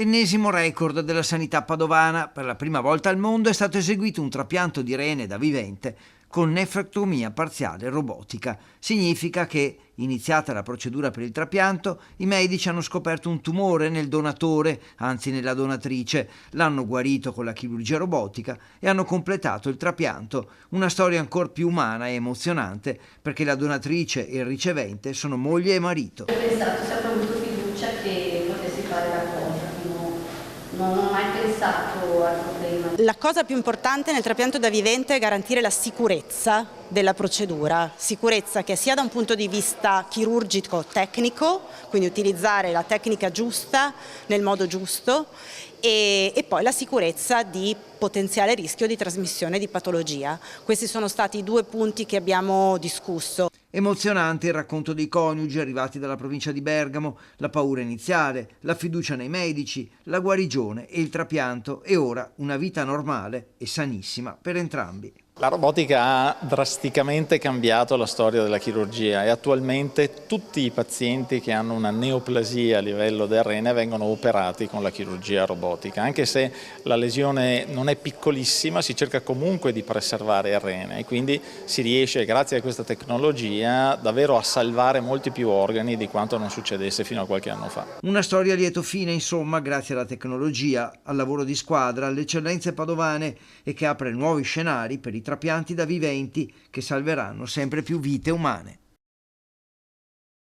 Ennesimo record della sanità padovana. Per la prima volta al mondo è stato eseguito un trapianto di rene da vivente con nefrectomia parziale robotica. Significa che, iniziata la procedura per il trapianto, i medici hanno scoperto un tumore nel donatore, anzi nella donatrice, l'hanno guarito con la chirurgia robotica e hanno completato il trapianto. Una storia ancora più umana e emozionante, perché la donatrice e il ricevente sono moglie e marito. Ho pensato, ho sempre avuto fiducia che potessi fare la cosa, non ho mai pensato al problema. La cosa più importante nel trapianto da vivente è garantire la sicurezza della procedura, sicurezza che sia da un punto di vista chirurgico tecnico, quindi utilizzare la tecnica giusta nel modo giusto, e poi la sicurezza di potenziale rischio di trasmissione di patologia. Questi sono stati i due punti che abbiamo discusso. Emozionante il racconto dei coniugi arrivati dalla provincia di Bergamo, la paura iniziale, la fiducia nei medici, la guarigione e il trapianto e ora una vita normale e sanissima per entrambi. La robotica ha drasticamente cambiato la storia della chirurgia e attualmente tutti i pazienti che hanno una neoplasia a livello del rene vengono operati con la chirurgia robotica. Anche se la lesione non è piccolissima, si cerca comunque di preservare il rene e quindi si riesce, grazie a questa tecnologia, davvero a salvare molti più organi di quanto non succedesse fino a qualche anno fa. Una storia a lieto fine, insomma, grazie alla tecnologia, al lavoro di squadra, alle eccellenze padovane e che apre nuovi scenari per i trapianti da viventi che salveranno sempre più vite umane.